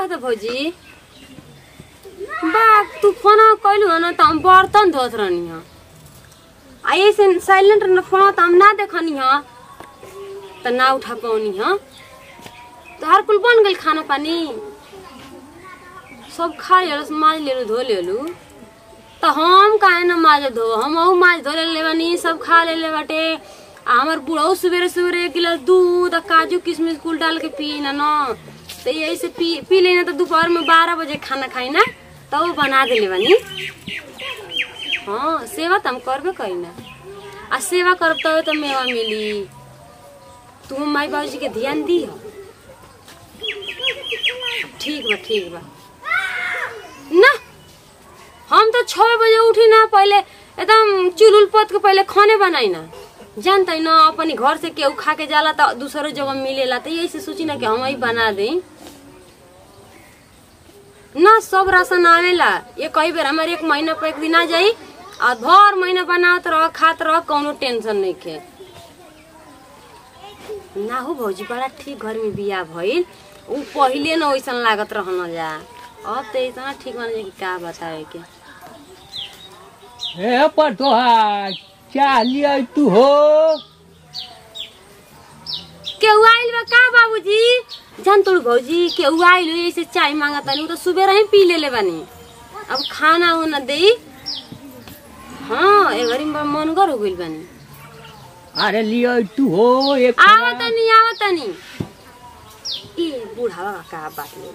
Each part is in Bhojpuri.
तो भौजी बा तू फोन कैलू न त हम बर्तन धोत रहनी ह आ ऐसे साइलेंट न फोन त हम ना देखनी ह त ना उठा पाउनी ह। तोहार कुल बन गइल खाना पानी सब खा लेलस माज लेलु धो लेलु त हम काहे न माज धो हम औ माज धो ले बानी सब खा ले बाटे। आ हमर बुढ़ऊ सवेरे सवेरे 1 गिलास दूध आ काजू किशमिश कुल डाल के पी ना न तो यही से पी लेना तो दोपहर में 12 बजे खाना खाई ना तो वो बना देले बानी। हाँ सेवा तो हम करबे करी ना आ सेवा करब तो मेवा मिली। तू माई बाबूजी के ध्यान दी हो। ठीक बा ना हम तो 6 बजे उठी ना पहले एकदम चुलुल पत के पहले खाने बनाई ना जानता है ना अपनी घर से केहू खा के जाला तो दूसरे जगह मिलेला तो यही से सोची ना कि हम ही बना दे ना सब राशन आवेला ये कई बेर हमारे 1 महीना पर 1 दिन आ जाई और भर महीना बनावत रह खात रह कोनो टेंशन नहीं के ना हो भौजी बड़ा ठीक घर में बिया भइल उ पहिले न ओइसन लागत रहन जा अब तो इतना ठीक बन जाए कि का बतावे के। ए पर तोहार क्या लिया तू हो केहू आइल बा का बाबूजी जान तोड़ भौजी केहू आइल ऐसे चाय मांगता नहीं तो सुबह ही पी ले बानी अब खाना उना दे। हाँ ए घरी में मनगर हो गइल बानी। अरे लिया तू हो एक आवतनी ए बूढ़ा का बात ले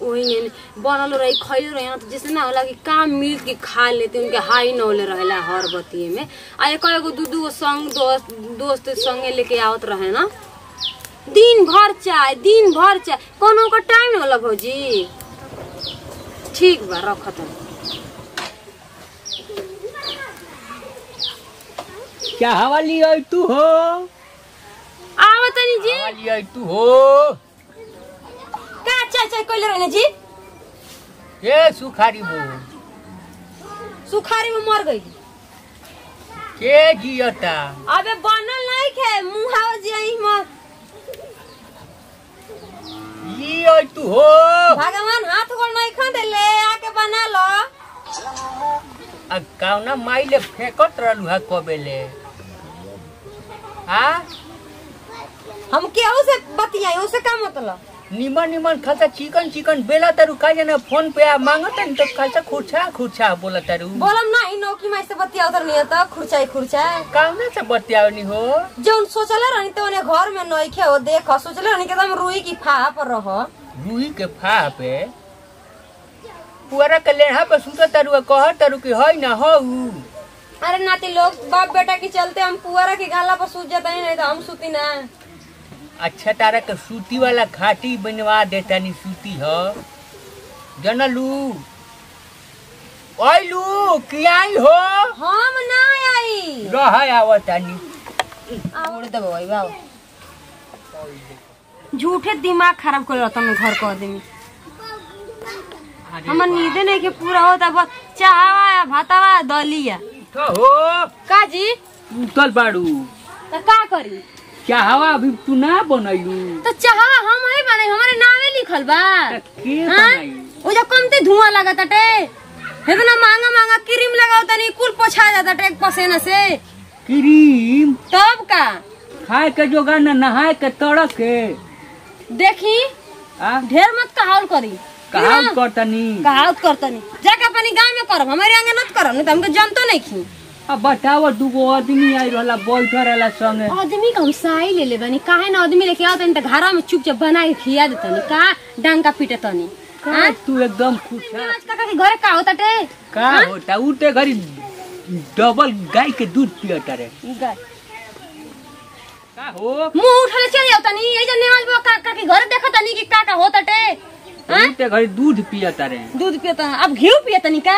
वही बनल रही खैल रहे ना तो जैसे ना होला कि काम मिल के खा लेते उनके हाई न होले रहेला हर बतिये में आ एक दू संग दोस्त संगे लेके आवत रहे ना दिन भर चाय कोनो का टाइम होला भौजी। ठीक बा रखत क्या हवा लिया तू हो आवतनी जी हवा लिया तू हो का चाय कोइले रहने जी ये सुखारी में मर गई के जियता अबे बनल नहीं खे मुहाव जी आई मर लिया तू हो भगवान हाथ गोड़ नहीं खा देले आके बना लो आ काउना माइले फेकत रहलु हा कबेले हां हम केहू से बतियाई उसे का मतलब निमन खासा चिकन बेला तारू का जाने फोन पे आ मांगत न तो खासा खुरछा बोला तारू बोलम ना इ नौकी माई से बतिया उधर नहीं त खुरचा काउना से बतियावनी हो जोन सोचले रहनी त ओने घर में नहीं खे हो देख सोचले रहनी के एकदम रुई की फा पर रह रुई के फा पे पुअरा के लेढ़ा पे सुत तारू कह तारू कि है ना हो अरे नाती लोग बाप बेटा के चलते हम पुअरा के गाला पर सूत जाता नहीं तो हम सूती ना। अच्छा तारा के सूती वाला खाटी बनवा देता नहीं सूती हो जनलू ओइलू की आई हो हम ना आई रह आवतानी आवड़ दे भाई बाबू झूठे दिमाग खराब कर रहता मैं घर को आदमी हमर नींदे नहीं के पूरा होता बस चाहवा भातावा दलिया तो हो का जी उतल बाड़ू त का करी क्या हवा अभी तू ना बनैलू तो चाहवा हम ही बनाई हमारे नामे लिखल बा के बनाई ओ जब कमते धुआं लागत टे इतना महंगा क्रीम लगाओ तनी कुल पोछा जाता टे एक पसेना से क्रीम तब का खाए के जोगा न नहाए के तड़क के देखी ढेर मत कहावत करी कहावत करतनी जाके अपनी गांव में करब हमारे आगे मत करब नहीं तो हमके जानतो नहीं खी। अब बताओ दूगो आदमी आई रहला बैठा रहला संगे आदमी का हम साई ले ले बनी काहे ना आदमी लेके आओ तनी त घरा में चुपचाप बना के खिया देतनी का डांगा पीटे तनी हां तू एकदम खुश है आज का के घरे का होता टे का होता उते घरी डबल गाय के दूध पियता रे गाय का हो मुंह उठले चल जाओ तनी ए जने आज का के घरे देखत तनी कि का होता टे उते घरी दूध पियता रे दूध पियता अब घी पियतनी का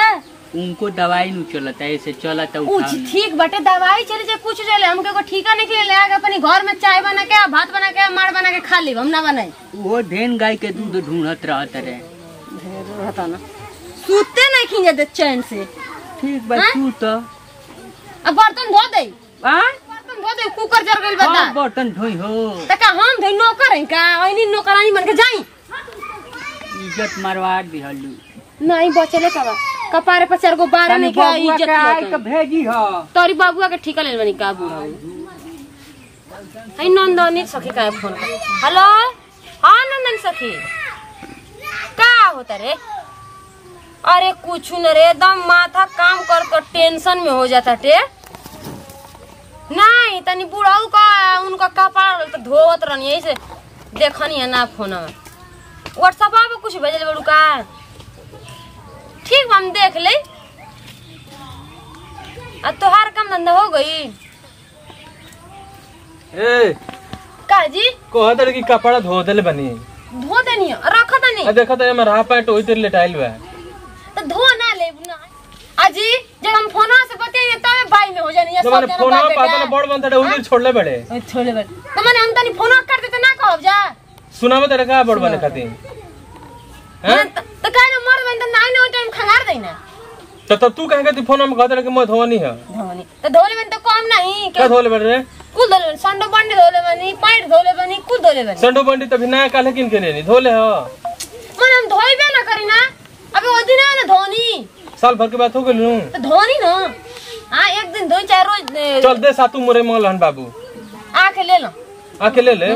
उनको दवाई नु चलता ऐसे चलता कुछ ठीक बटे दवाई चले जे कुछ चले हमके को ठीका नहीं के ले आके अपने घर में चाय बना के भात बना के मार बना के खा ली हम ना बनाई वो धेन गाय के दूध ढूंढत रहत रे रहता ना सूते नहीं खिंजे दे चैन से ठीक बा तू तो अब बर्तन धो दे बर्तन धो दे कुकर जर गइल बता बर्तन धोई हो त का हम धोई नौकर है का ओइनी नौकरानी मन के जाई इज्जत मरवा दिहलू। नहीं बचले का कपारे पर 4 गो 12 नहीं के इज्जत आई के भेजी हो। तोरी बाबुआ के ठिका ले बनी का बुढ़ा है नंदनी सखी का फोन कर। हेलो हां नंदन सखी का होता रे? अरे कुछ न रे एकदम माथा काम कर कर टेंशन में हो जाता टे। नहीं तनी बुढ़ाऊ का उनका कपार तो धोवत रहनी ऐसे देखनी है ना फोन में व्हाट्सएप पे कुछ भेजल बड़ू का। ठीक हम देख ले। अब तोहार काम धंधा हो गई ए का जी? कहत कि कपड़ा धो देले बनी। धो देनी रखत नहीं। देखत है हमर हाफ पैंट ओई तेरे लेटाइल बा तो धो ना ले ना अजी जब हम फोनवा से बतियाए तब बाई में हो जानी है। तो मैंने फोनवा पाता ना बड़ बनता उधर छोड़ले बड़े छोड़ले बड़े तो मैंने हम तनी फोनवा कर देते ना कहब जा सुनावे तेरे का बड़ बने खाती हैं तो काहे न मर बन तो नाइ न टाइम खंगार देना। तो तब तू कहेगा तू फोन में कहत कि मैं धोनी है धोनी तो धोले बन तो कम नहीं क्या धोले बड़ रे? कुल धोले संडो बंडी धोले बनी पैंट धोले बनी कुल धोले बनी। संडो बंडी तभी नया काले किन के लेनी धोले हो मन हम धोइबे ना करी ना अबे ओ दिन ना धोनी साल भर के बात हो गेलू तो धोनी ना। हां एक दिन धोई चाहे रोज चल दे सातू मोरे मोलहन बाबू आके ले लो आके ले ले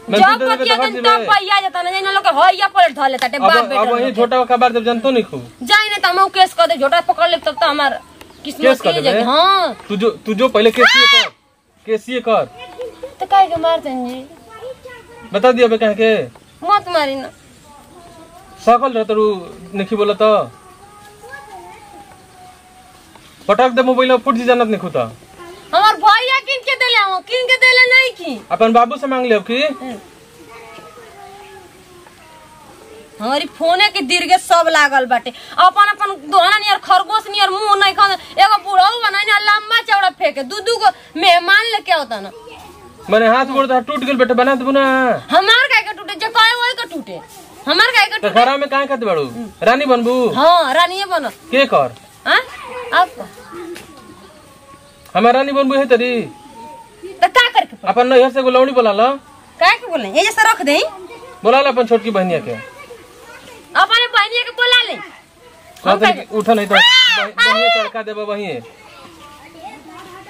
मैं जब बतिया दिन तब भैया जाता ना जैन लोग होइया पलट धो लेता टे बाप बेटा। अब वही छोटा खबर जब जानतो नहीं खूब जाई ने त हम केस कर दे झोटा पकड़ ले तब तो हमार किस्मत के जगह। हां तू जो पहले केसीए कर तो काहे के मारते जी बता दिया बे कह के मत मारी ना सकल रह तरू नहीं बोला तो पटक दे मोबाइल फुट जी जानत नहीं खुदा। हमार भैया किन के देले नहीं की अपन बाबू से मांग ले की हमारी फोने के दीर्घे सब लागल बाटे अपन अपन दोहना नियर खरगोश नियर मुंह नहीं खा एगो बुढ़ऊ बनाई ना लंबा चौड़ा फेंके दू गो मेहमान लेके होता ना मैंने हाथ गोड़ टूट गेल बेटा बना देबो ना। हमार काहे के टूटे जे कहे वही के टूटे हमार काहे के तो टूटे। घरा में काहे खाते बाड़ू रानी बनबू? हां रानी बनो के कर हां आप हमार रानी बनबू है तरी तो का करके अपन नैहर से गुलौनी बोला ला काहे के बोले ये जैसा रख देई बोला ला अपन छोटकी बहनिया के अपने बहनिया के बोला ले कहते उठा नहीं तो बहनिया चड़का देबो वही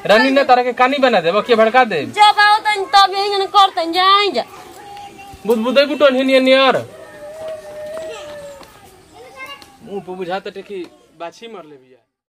रानी ने तारा के कानी बना देबो के भड़का दे जब आओ तब यही करतन जाई जा बुदबुदे बुटन हिनिया नियर मुंह पे बुझाता टे कि बाछी मर ले बिया।